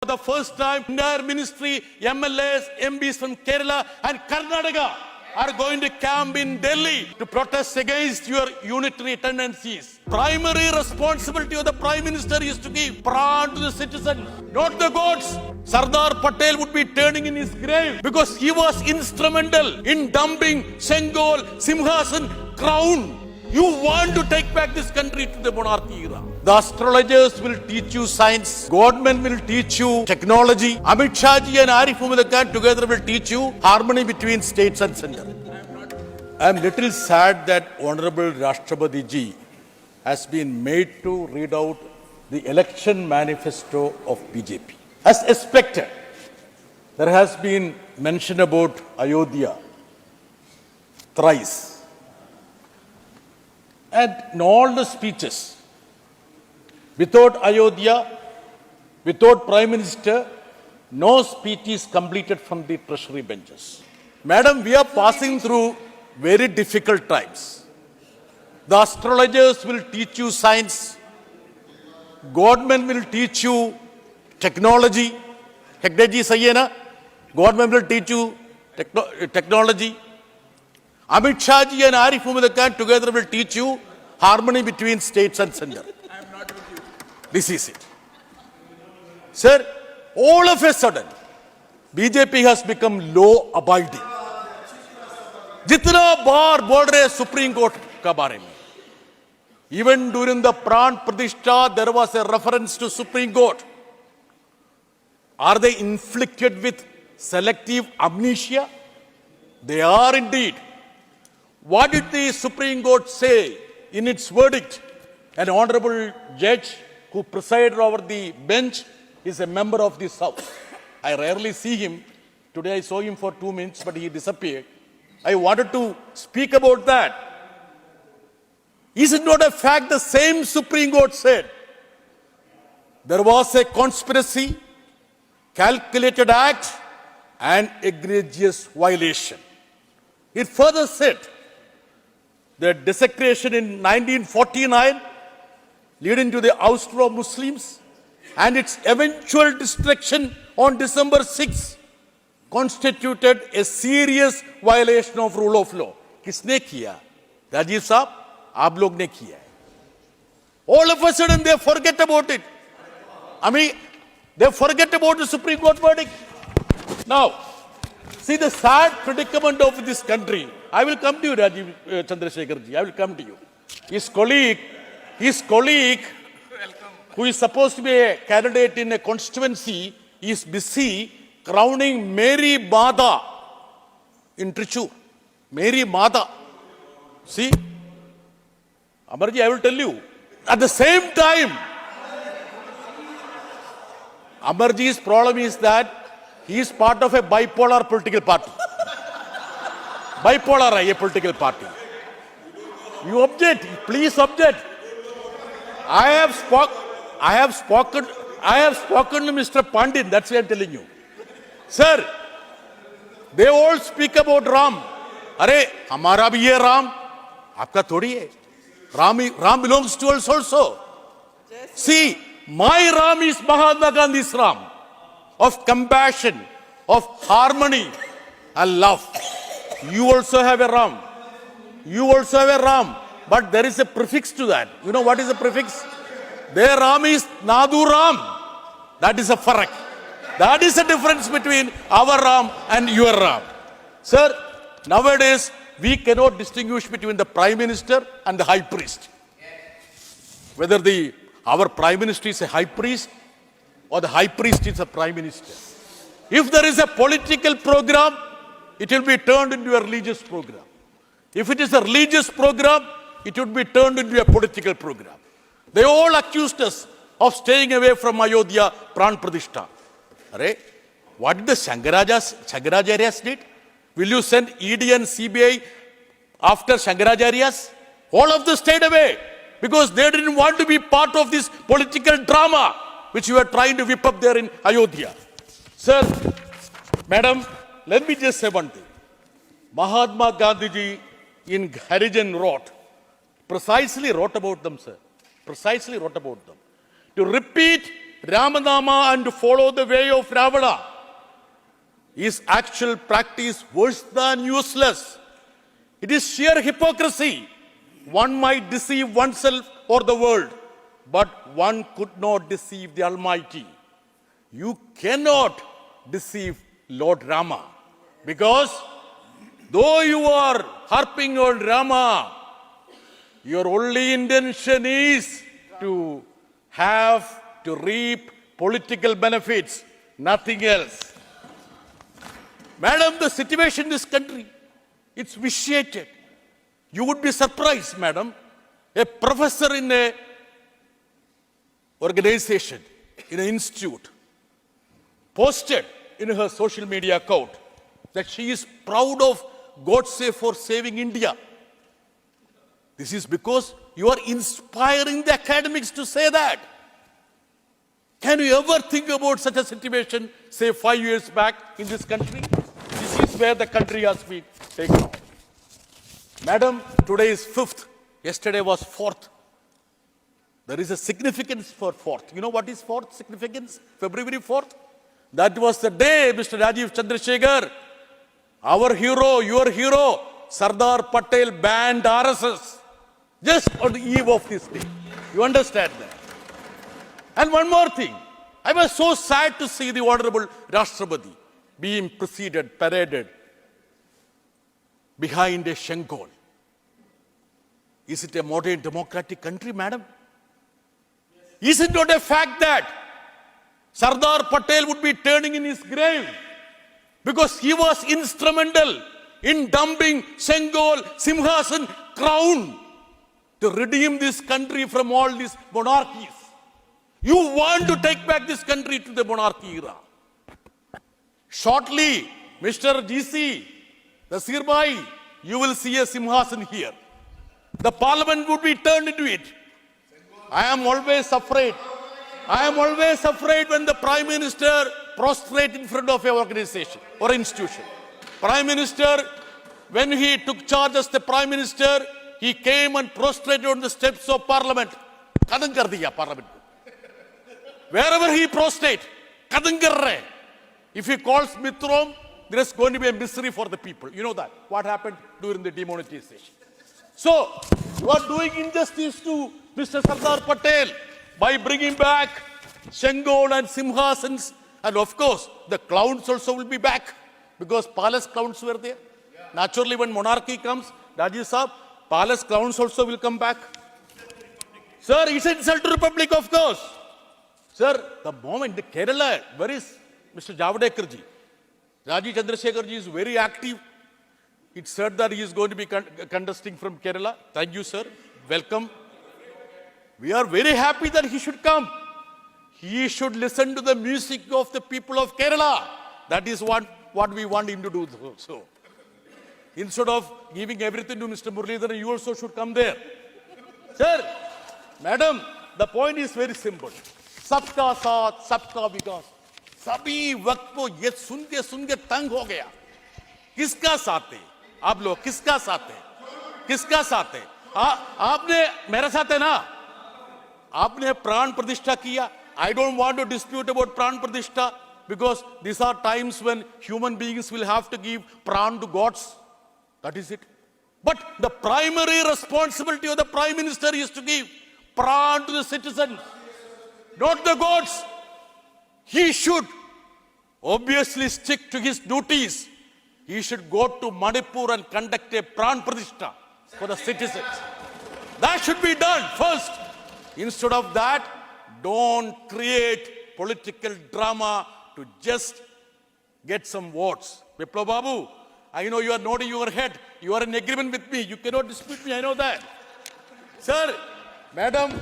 For the first time, entire ministry, MLAs, MPs from Kerala and Karnataka are going to camp in Delhi to protest against your unitary tendencies. Primary responsibility of the Prime Minister is to give pran to the citizens, not the gods. Sardar Patel would be turning in his grave because he was instrumental in dumping Sengol, Simhasan, crown. You want to take back this country to the monarchy era. The astrologers will teach you science. Godmen will teach you technology. Amit Shah ji and Arif Muhammad Khan together will teach you harmony between states and center. I am little sad that Honorable Rashtrapati ji has been made to read out the election manifesto of BJP. As expected, there has been mention about Ayodhya thrice. And in all the speeches, without Ayodhya, without Prime Minister, no speech is completed from the treasury benches. Madam, we are passing through very difficult times. The astrologers will teach you science. Godmen will teach you technology. Hegdeji Sayena, Godmen will teach you technology. Amit Shah ji and Arif Muhammad Khan together will teach you harmony between states and center. I am not with you. This is it. Sir, all of a sudden, BJP has become law-abiding. Jitna bar बोल रहे Supreme Court का बारे में. Even during the Pran Pratishtha, there was a reference to Supreme Court. Are they inflicted with selective amnesia? They are indeed. What did the Supreme Court say in its verdict? An honorable judge who presided over the bench is a member of this house. I rarely see him. Today I saw him for 2 minutes, but he disappeared. I wanted to speak about that. Is it not a fact the same Supreme Court said there was a conspiracy, calculated act, and egregious violation? It further said the desecration in 1949 leading to the ouster of Muslims and its eventual destruction on December 6 constituted a serious violation of rule of law. किसने किया? राजीव साहब, आप लोग ने किया. All of a sudden they forget about it. I mean, they forget about the Supreme Court verdict. Now, see the sad predicament of this country. I will come to you, Rajiv Chandrasekhar ji. I will come to you. His colleague, who is supposed to be a candidate in a constituency, is busy crowning Mary Mada in Trichy. Mary Mada. See? Amarji, I will tell you. At the same time, Amarji's problem is that he is part of a bipolar political party. Bipolar a political party. You object, please object. I have spoken to Mr. Pandit, that's why I am telling you. Sir, they all speak about Ram. Arey, hamara bhi hai Ram. Aapka thodi hai. Ram belongs to us also. See, my Ram is Mahatma Gandhi's Ram. Of compassion, of harmony and love. You also have a Ram. You also have a Ram. But there is a prefix to that. You know what is the prefix? Their Ram is Nadu Ram. That is a farak. That is the difference between our Ram and your Ram. Sir, nowadays we cannot distinguish between the Prime Minister and the High Priest. Whether our Prime Minister is a High Priest or the High Priest is a Prime Minister. If there is a political program, it will be turned into a religious program. If it is a religious program, it would be turned into a political program. They all accused us of staying away from Ayodhya Pran Pratishtha. What did the Shankaracharyas did? Will you send ED and CBI after Shankaracharyas? All of them stayed away because they didn't want to be part of this political drama which you are trying to whip up there in Ayodhya. Sir, madam, let me just say one thing. Mahatma Gandhi ji in Harijan precisely wrote about them, sir. Precisely wrote about them. To repeat Ramanama and follow the way of Ravana is actual practice worse than useless. It is sheer hypocrisy. One might deceive oneself or the world, but one could not deceive the Almighty. You cannot deceive Lord Rama, because though you are harping on Rama, your only intention is to reap political benefits, nothing else. Madam, the situation in this country, it's vitiated. You would be surprised, madam. A professor in an organization, in an institute, posted in her social media account that she is proud of Godse for saving India. This is because you are inspiring the academics to say that. Can you ever think about such a situation, say 5 years back in this country? This is where the country has been taken on. Madam, today is 5th. Yesterday was 4th. There is a significance for 4th. You know what is 4th significance? February 4th? That was the day Mr. Rajiv Chandrasekhar, our hero, your hero, Sardar Patel banned RSS. Just on the eve of this day. You understand that? And one more thing. I was so sad to see the Honorable Rashtrapati being paraded behind a Shengol. Is it a modern democratic country, madam? Is it not a fact that Sardar Patel would be turning in his grave because he was instrumental in dumping Shengol, Simhasan, crown to redeem this country from all these monarchies? You want to take back this country to the monarchy era. Shortly, Mr. GC, the Sirbai, you will see a Simhasan here. The parliament would be turned into it. I am always afraid. I am always afraid when the Prime Minister prostrate in front of an organization or institution. Prime Minister, when he took charge as the Prime Minister, he came and prostrated on the steps of Parliament. Kadam kar diya Parliament. Wherever he prostrate, kadam kar rahe. If he calls Mitrom, there is going to be a misery for the people. You know that. What happened during the demonetization. So, you are doing injustice to Mr. Sardar Patel by bringing back Shengol and Simhasans. And of course, the clowns also will be back because palace clowns were there. Naturally, when monarchy comes, Rajiv Saab, palace clowns also will come back. Sir, it's an insult to Republic, of course. Sir, the moment the Kerala, where is Mr. Javadekar ji? Rajiv Chandrasekhar ji is very active. It's said that he is going to be contesting from Kerala. Thank you, sir. Welcome. We are very happy that he should come. He should listen to the music of the people of Kerala. That is what we want him to do. So, instead of giving everything to Mr. Muralidharan, you also should come there. Sir, madam, the point is very simple. Sabka saath, sabka vikas. सभी वक्त को ये सुन के तंग हो गया. किसका साथ है आप लोग? किसका साथ है? किसका साथ है? आपने मेरे साथ है ना? आपने प्राण प्रतिष्ठा किया. I don't want to dispute about pran pratishtha because these are times when human beings will have to give pran to gods. That is it. But the primary responsibility of the Prime Minister is to give pran to the citizens, not the gods. He should obviously stick to his duties. He should go to Manipur and conduct a pran pratishtha for the citizens. That should be done first. Instead of that, don't create political drama to just get some votes. Viplo Babu, I know you are nodding your head. You are in agreement with me. You cannot dispute me. I know that. Sir, madam,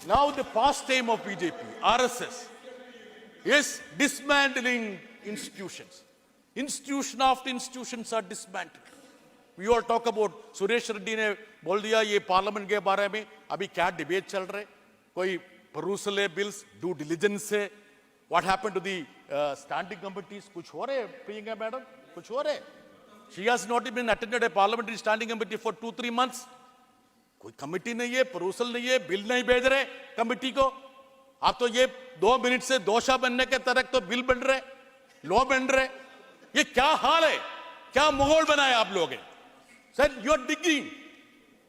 now the pastime of BJP, RSS, is dismantling institutions. Institution after institutions are dismantled. We all talk about Suresh Reddy ने बोल दिया ये parliament के बारे में अभी क्या debate चल रहे कोई perusal bills due diligence से what happened to the standing committees कुछ हो रहे प्रियंका मैडम कुछ हो रहे she has not even attended a parliamentary standing committee for 2-3 months कोई कमिटी नहीं है perusal नहीं है बिल नहीं भेज रहे कमिटी को आप तो ये 2 मिनट से दोषा बनने के तरह तो बिल बन रहे, लॉ बन रहे, ये क्या हाल है, क्या माहौल बनाया आप लोगों ने? Sir, you are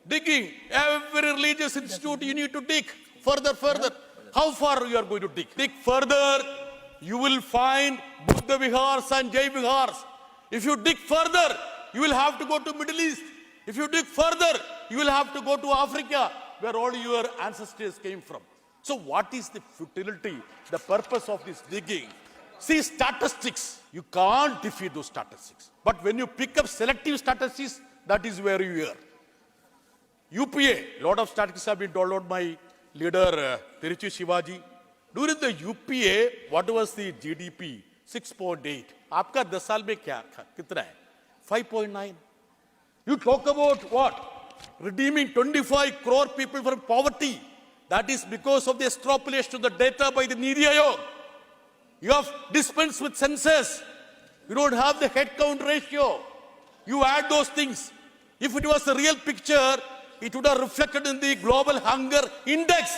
digging every religious institute. You need to dig further. How far you are going to dig? Dig further, you will find Buddha Vihars and Jai Vihars. If you dig further, you will have to go to Middle East. If you dig further, you will have to go to Africa, where all your ancestors came from. So what is the futility, the purpose of this digging? See, statistics, you can't defeat those statistics. But when you pick up selective statistics, that is where you are. UPA, lot of statistics have been told out by leader Tiruchi Shivaji. During the UPA, what was the GDP? 6.8. आपका 10 साल में क्या कितना है? 5.9. You talk about what? Redeeming 25 crore people from poverty. That is because of the extrapolation of the data by the Niti Aayog. You have dispensed with census. You don't have the head count ratio. You add those things. If it was a real picture, it would have reflected in the global hunger index.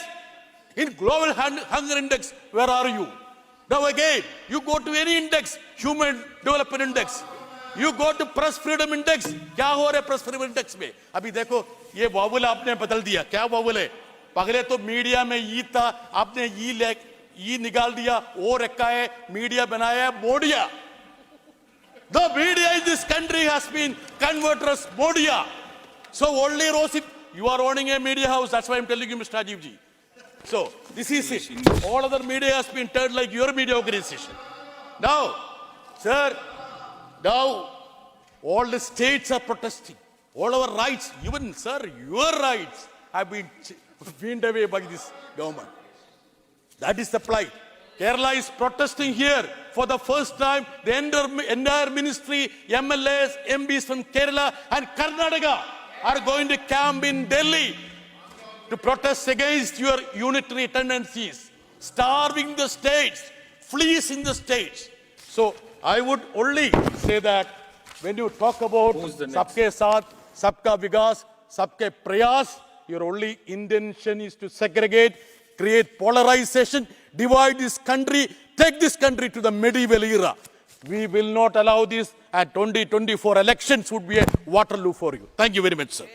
In global hunger index, where are you? Now again, you go to any index, human development index. You go to press freedom index. क्या हो रहा है press freedom index में? अभी देखो ये vowel आपने बदल दिया. क्या वावल है? पहले तो मीडिया में ई था, आपने ई निकाल दिया, ओ रखा है, मीडिया बनाया है Modiya. The media in this country has been converted as modia. So only Rosit, you are owning a media house. That's why I'm telling you, Mr. Rajiv ji. So this is it. All other media has been turned like your media organization. Now, sir, now all the states are protesting. All our rights, even sir, your rights have been weaned away by this government. That is the plight. Kerala is protesting here for the first time. The entire ministry, MLAs, MPs from Kerala and Karnataka are going to camp in Delhi to protest against your unitary tendencies, starving the states, fleecing the states. So I would only say that when you talk about Sabke Saath, Sabka Vikas, Sabke Prayas, your only intention is to segregate, create polarization, divide this country, take this country to the medieval era. We will not allow this, and 2024 elections would be a Waterloo for you. Thank you very much, sir.